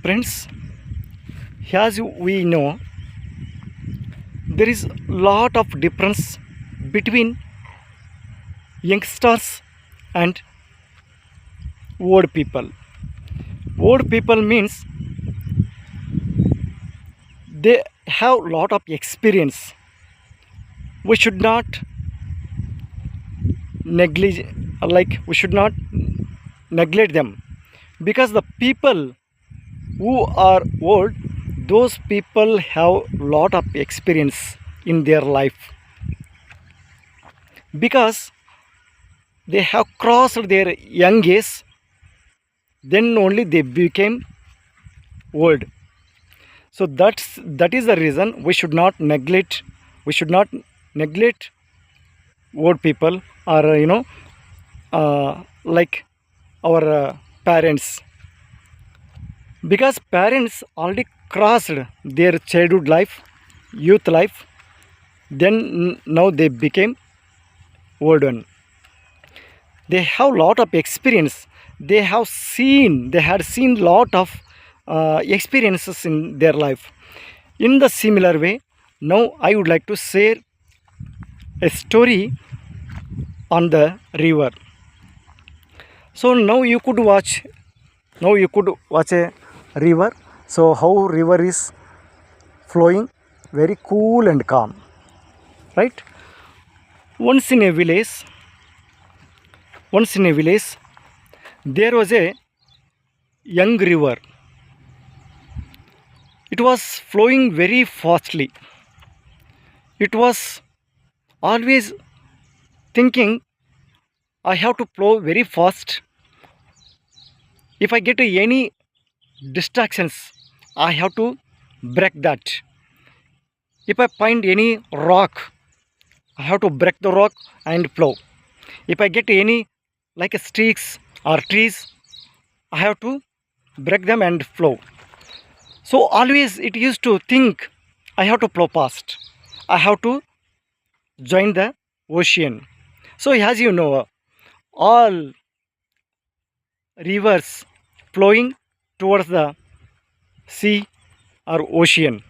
Friends, as we know, there is lot of difference between youngsters and old people. Old people means they have lot of experience. We should not neglect, we should not neglect them, because the people who are old, those people have lot of experience in their life, because they have crossed their young age, then only they became old. So that is the reason we should not neglect old people, or like our parents, because parents already crossed their childhood life, youth life, then now they became old one. They have lot of experience. They had seen lot of experiences in their life. In the similar way, now I would like to share a story on the river. So now you could watch a river. So how river is flowing very cool and calm, right? Once in a village, there was a young river. It was flowing very fastly. It was always thinking, I have to flow very fast. If I get any distractions, I have to break that. If I find any rock, I have to break the rock and flow. If I get any like sticks or trees, I have to break them and flow. So always it used to think, I have to flow fast. I have to join the ocean. So as you know, all rivers flowing towards the sea or ocean,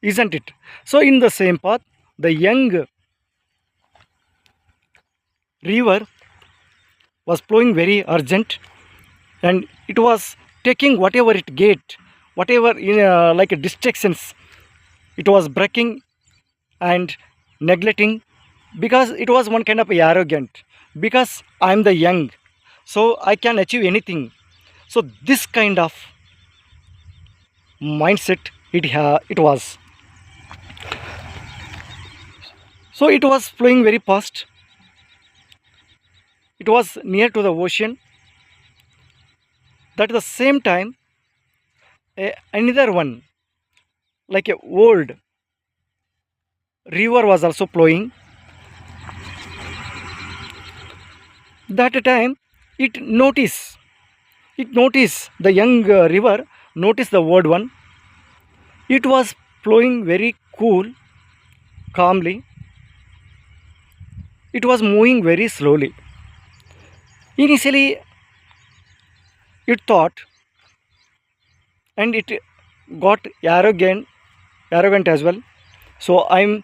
isn't it? So in the same path, the young river was flowing very urgent, and it was taking whatever it get, whatever in like distractions, it was breaking and neglecting, because it was one kind of arrogant, because I am the young, so I can achieve anything. So this kind of mindset it was. So it was flowing very fast. It was near to the ocean. That at the same time, another one, like a old river, was also flowing. That time, it noticed the young river, noticed the old one. It was flowing very cool, calmly. It was moving very slowly. Initially, it thought, and it got arrogant as well. So I'm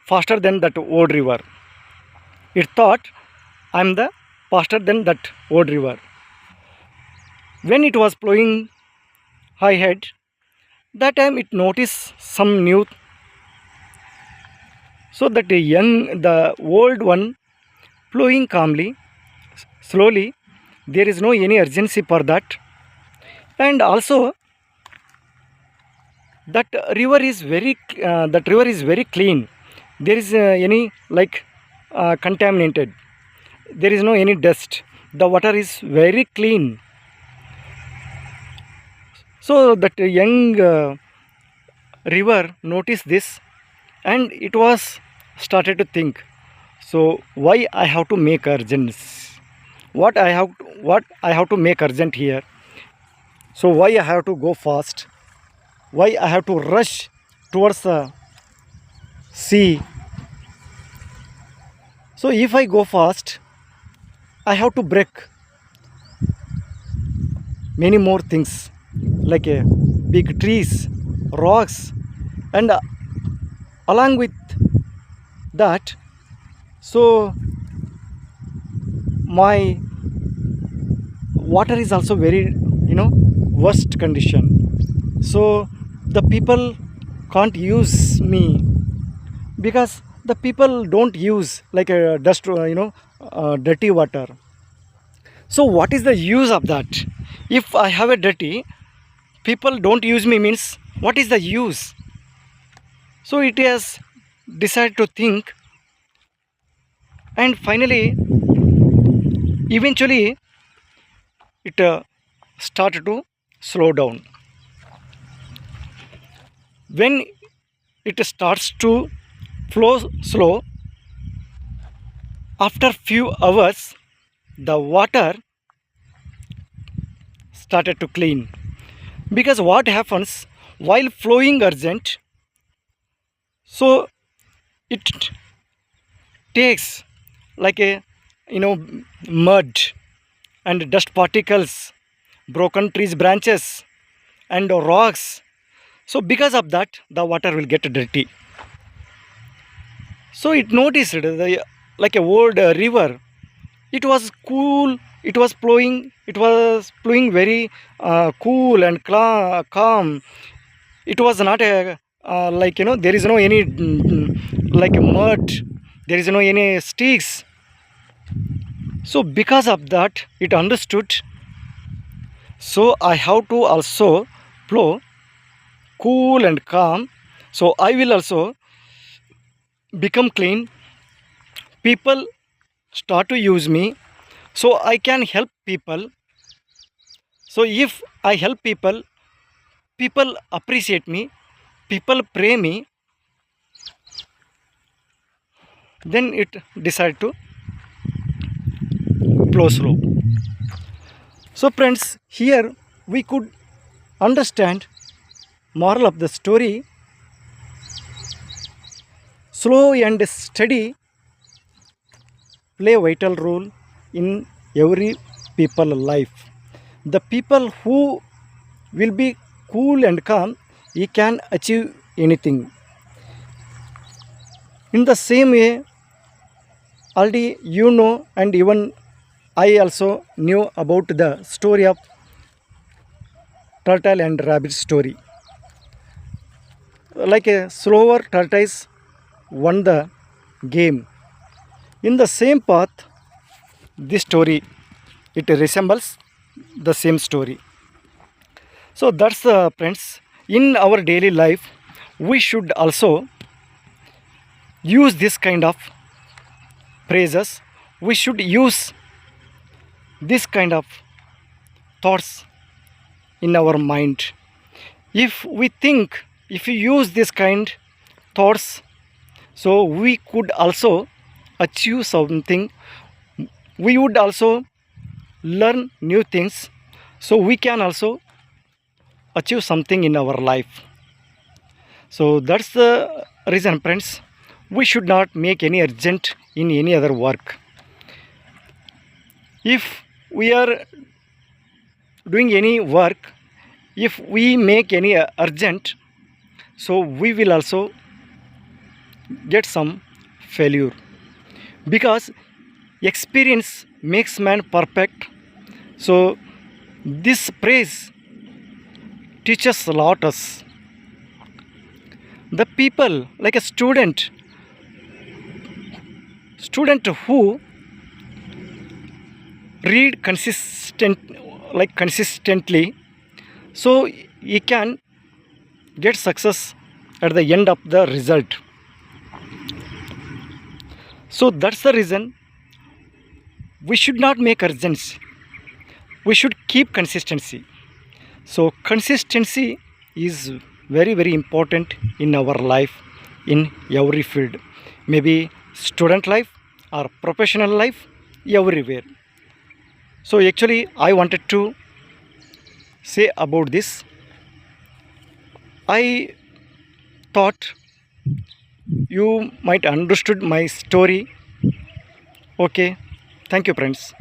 faster than that old river. It thought, I'm the faster than that old river. When it was flowing high head, that time it noticed some new. So that the old one flowing calmly, slowly, there is no any urgency for that. And also that river is very clean. There is any like contaminated. There is no any dust. The water is very clean. So that young river noticed this, and it was started to think, so why I have to make urgence, what I have to make urgent here, so why I have to go fast, why I have to rush towards the sea. So if I go fast, I have to break many more things like big trees, rocks, and along with that, so my water is also very, worst condition. So the people can't use me because the people don't use like a dust, dirty water. So what is the use of that? If I have a dirty, people don't use me means what is the use? So it has decided to think, and finally, eventually, it started to slow down. When it starts to flow slow, after few hours, the water started to clean. Because what happens while flowing urgent, so it takes like a, you know mud and dust particles, broken trees branches, and rocks. So because of that, the water will get dirty. So it noticed like a old river. It was cool. It was flowing very cool and calm. It was not a like, there is no any like mud. There is no any sticks. So because of that, it understood. So I have to also flow cool and calm. So I will also become clean. People start to use me. So I can help people. So if I help people, people appreciate me, people pray me, then it decide to flow slow. So friends, here we could understand moral of the story. Slow and steady play a vital role in every people life. The people who will be cool and calm, he can achieve anything. In the same way, already and even I also knew about the story of turtle and rabbit story. Like a slower tortoise won the game. In the same path, this story, it resembles the same story. So that's friends. In our daily life, we should also use this kind of phrases. We should use this kind of thoughts in our mind. If we think, if we use this kind thoughts, so we could also achieve something. We would also learn new things. So we can also achieve something in our life. So that's the reason, friends. We should not make any urgent in any other work. If we are doing any work, if we make any urgent, so we will also get some failure, because experience makes man perfect. So this praise teaches a lot us. The people like a student who read consistently, so he can get success at the end of the result. So that's the reason we should not make urgency. We should keep consistency. So consistency is very, very important in our life, in every field, maybe student life or professional life, everywhere. So actually I wanted to say about this. I thought you might understood my story. Okay, thank you friends.